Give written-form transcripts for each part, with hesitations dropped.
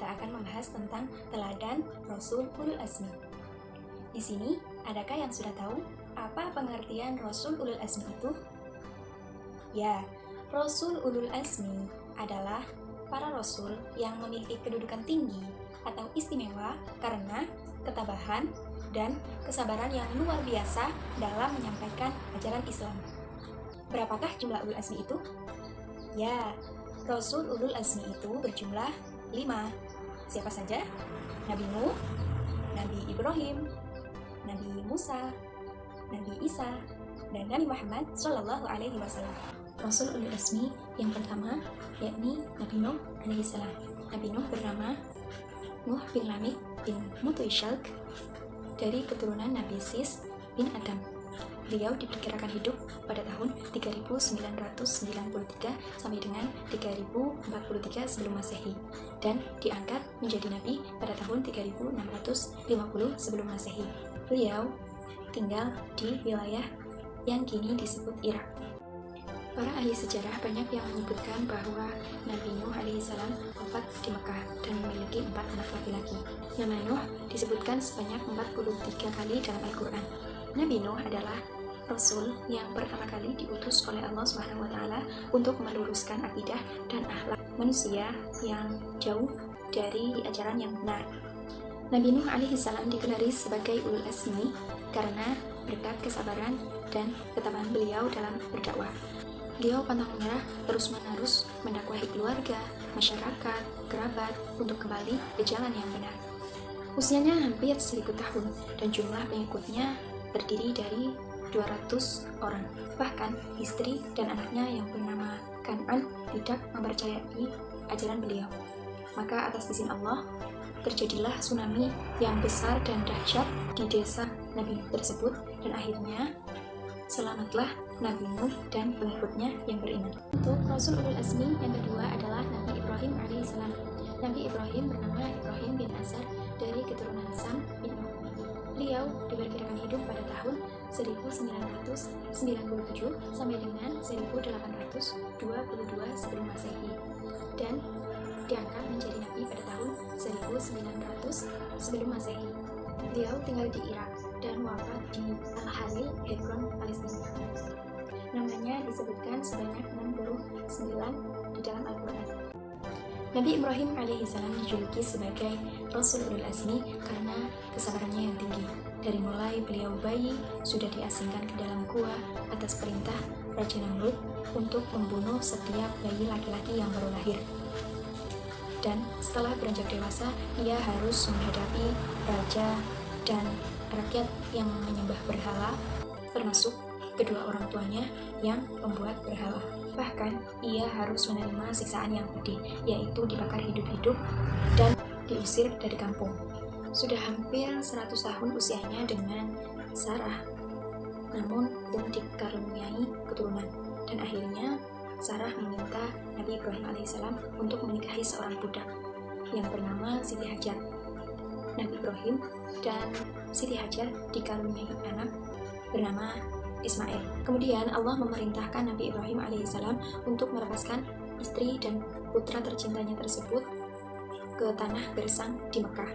kita akan membahas tentang teladan Rasul Ulul Azmi. Di sini, adakah yang sudah tahu apa pengertian Rasul Ulul Azmi itu? Ya, Rasul Ulul Azmi adalah para rasul yang memiliki kedudukan tinggi atau istimewa karena ketabahan dan kesabaran yang luar biasa dalam menyampaikan ajaran Islam. Berapakah jumlah Ulul Azmi itu? Ya, Rasul Ulul Azmi itu berjumlah 5. Siapa saja? Nabi Nuh, Nabi Ibrahim, Nabi Musa, Nabi Isa, dan Nabi Muhammad Shallallahu Alaihi Wasallam. Rasul Ulul Azmi yang pertama yakni Nabi Nuh alaihissalam. Nabi Nuh bernama Nuh bin Lamik bin Mutuishalk dari keturunan Nabi Sis bin Adam. Beliau diperkirakan hidup pada tahun 3993 sampai dengan 3043 sebelum Masehi dan diangkat menjadi nabi pada tahun 3650 sebelum Masehi. Beliau tinggal di wilayah yang kini disebut Irak. Para ahli sejarah banyak yang menyebutkan bahwa Nabi Nuh alaihissalam wafat di Mekah dan memiliki 4 anak laki-laki. Nama Nuh disebutkan sebanyak 43 kali dalam Al-Quran. Nabi Nuh adalah Rasul yang pertama kali diutus oleh Allah Subhanahu wa Ta'ala untuk meluruskan akidah dan akhlak manusia yang jauh dari ajaran yang benar. Nabi Nuh alaihissalam digelari sebagai Ulul Azmi karena berkat kesabaran dan ketabahan beliau dalam berdakwah. Beliau pantang menyerah terus-menerus mendakwahi keluarga, masyarakat, kerabat untuk kembali ke jalan yang benar. Usianya hampir 1000 tahun dan jumlah pengikutnya terdiri dari 200 orang. Bahkan istri dan anaknya yang bernama Kan'an tidak mempercayai ajaran beliau. Maka atas izin Allah, terjadilah tsunami yang besar dan dahsyat di desa Nabi Nuh tersebut dan akhirnya selamatlah Nabi Nuh dan pengikutnya yang beriman. Untuk Rasul Ulul Azmi yang kedua adalah Nabi Ibrahim alaihissalam. Nabi Ibrahim bernama Ibrahim bin Azar dari keturunan Sam bin Nuh. Beliau diperkirakan hidup pada tahun 1997 sampai dengan 1822 sebelum Masehi dan diangkat menjadi nabi pada tahun 1900 sebelum Masehi. Beliau tinggal di Irak dan wafat di Al-Halil, Hebron, Palestina. Namanya disebutkan sebanyak 69 di dalam Al-Quran. Nabi Ibrahim alaihissalam dijuluki sebagai Rasul Ulul Azmi karena kesabarannya yang tinggi. Dari mulai beliau bayi, sudah diasingkan ke dalam gua atas perintah Raja Namrud untuk membunuh setiap bayi laki-laki yang baru lahir. Dan setelah beranjak dewasa, ia harus menghadapi raja dan rakyat yang menyembah berhala, termasuk kedua orang tuanya yang membuat berhala. Bahkan, ia harus menerima siksaan yang pedih, yaitu dibakar hidup-hidup dan diusir dari kampung. Sudah hampir 100 tahun usianya dengan Sarah, namun belum dikaruniai keturunan. Dan akhirnya, Sarah meminta Nabi Ibrahim alaihissalam untuk menikahi seorang budak yang bernama Siti Hajar. Nabi Ibrahim dan Siti Hajar dikaruniai anak bernama Ismail. Kemudian Allah memerintahkan Nabi Ibrahim alaihissalam untuk melepaskan istri dan putra tercintanya tersebut ke tanah gersang di Mekah.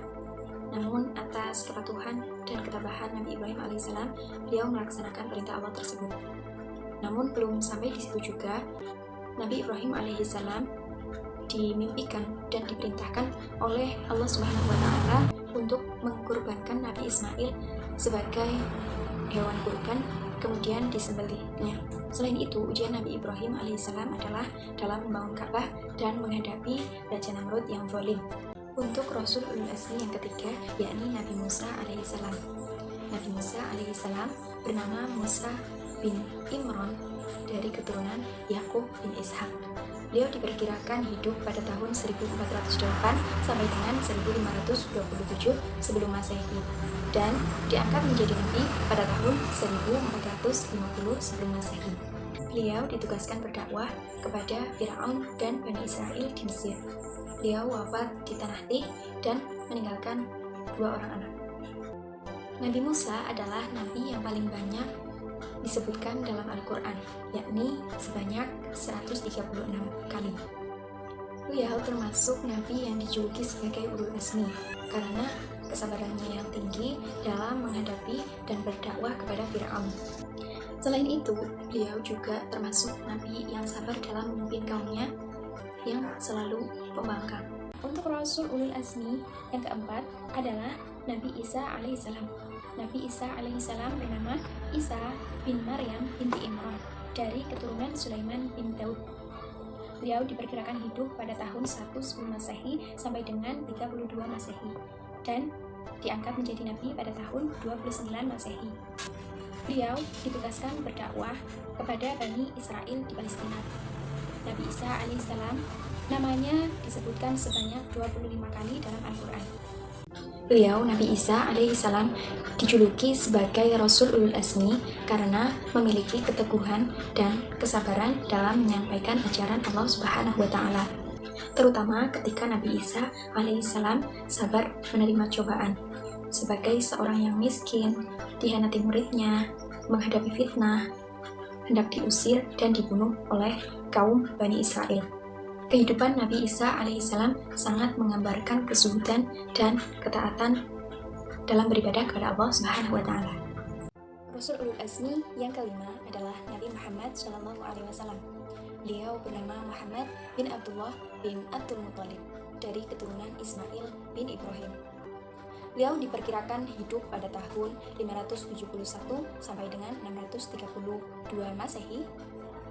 Namun atas kepatuhan dan ketabahan Nabi Ibrahim alaihissalam, beliau melaksanakan perintah Allah tersebut. Namun belum sampai di situ juga, Nabi Ibrahim alaihissalam dimimpikan dan diperintahkan oleh Allah Subhanahu wa Ta'ala untuk mengkurbankan Nabi Ismail sebagai hewan kurban, kemudian disembelihnya. Selain itu, ujian Nabi Ibrahim alaihissalam adalah dalam membangun Ka'bah dan menghadapi Raja Namrud yang zalim. Untuk Rasul Ulul Azmi yang ketiga, yakni Nabi Musa alaihissalam. Nabi Musa alaihissalam bernama Musa bin Imran dari keturunan Yakub bin Ishak. Beliau diperkirakan hidup pada tahun 1408 sampai dengan 1527 sebelum Masehi dan diangkat menjadi nabi pada tahun 1450 sebelum Masehi. Beliau ditugaskan berdakwah kepada Firaun dan Bani Israel di Mesir. Beliau wafat di Tanah Tih dan meninggalkan 2 orang anak. Nabi Musa adalah nabi yang paling banyak disebutkan dalam Al-Quran, yakni sebanyak 136 kali. Beliau termasuk nabi yang dijuluki sebagai ulul azmi karena kesabarannya yang tinggi dalam menghadapi dan berdakwah kepada Fir'aun. Selain itu, beliau juga termasuk nabi yang sabar dalam memimpin kaumnya yang selalu pembangkang. Untuk Rasul ulul azmi yang keempat adalah Nabi Isa alaihissalam. Nabi Isa alaihissalam bernama Isa bin Maryam binti Imran dari keturunan Sulaiman bin Daud. Beliau diperkirakan hidup pada tahun 110 Masehi sampai dengan 32 Masehi dan diangkat menjadi nabi pada tahun 29 Masehi. Beliau ditugaskan berdakwah kepada Bani Israel di Palestina. Nabi Isa alaihissalam namanya disebutkan sebanyak 25 kali dalam Al-Quran. Beliau, Nabi Isa alaihissalam, dijuluki sebagai Rasul ulul azmi karena memiliki keteguhan dan kesabaran dalam menyampaikan ajaran Allah Subhanahu wa Ta'ala, terutama ketika Nabi Isa alaihissalam sabar menerima cobaan sebagai seorang yang miskin, dihianati muridnya, menghadapi fitnah, hendak diusir dan dibunuh oleh kaum Bani Israel. Kehidupan Nabi Isa alaihissalam sangat menggambarkan kezuhudan dan ketaatan dalam beribadah kepada Allah Subhanahu wa Ta'ala. Rasul ulul azmi yang kelima adalah Nabi Muhammad SAW. Beliau bernama Muhammad bin Abdullah bin Abdul Muttalib dari keturunan Ismail bin Ibrahim. Beliau diperkirakan hidup pada tahun 571 sampai dengan 632 Masehi,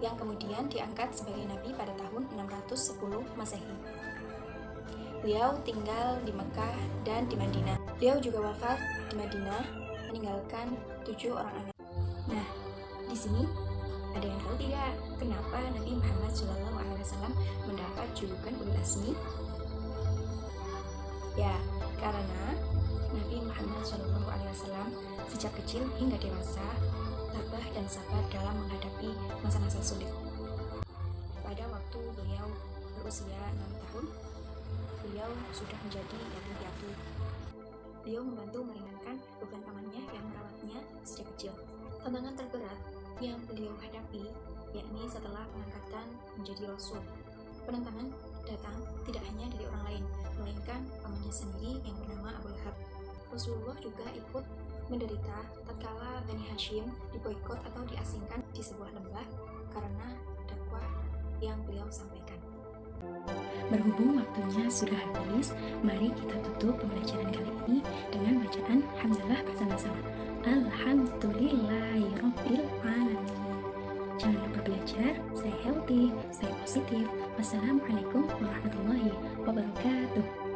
yang kemudian diangkat sebagai nabi pada tahun 610 Masehi. Beliau tinggal di Mekah dan di Madinah. Beliau juga wafat di Madinah, meninggalkan 7 orang anak. Nah, di sini ada yang tahu tidak kenapa Nabi Muhammad SAW mendapat julukan ulul azmi? Ya, karena Nabi Muhammad SAW sejak kecil hingga dewasa tabah dan sabar dalam menghadapi masa-masa sulit. Pada waktu beliau berusia 6 tahun, beliau sudah menjadi yatim piatu. Beliau membantu meringankan beban pamannya yang merawatnya sejak kecil. Tantangan terberat yang beliau hadapi yakni setelah pengangkatan menjadi rasul. Penentangan datang tidak hanya dari orang lain, melainkan pamannya sendiri yang bernama Abu Lahab. Rasulullah juga ikut menderita tatkala Bani Hashim diboikot atau diasingkan di sebuah lembah karena dakwah yang beliau sampaikan. Berhubung waktunya sudah habis, mari kita tutup pembelajaran kali ini dengan bacaan hamdalah bersama-sama. Alhamdulillahirabbil alamin. Jangan lupa belajar, stay healthy, stay positif. Wassalamualaikum warahmatullahi wabarakatuh.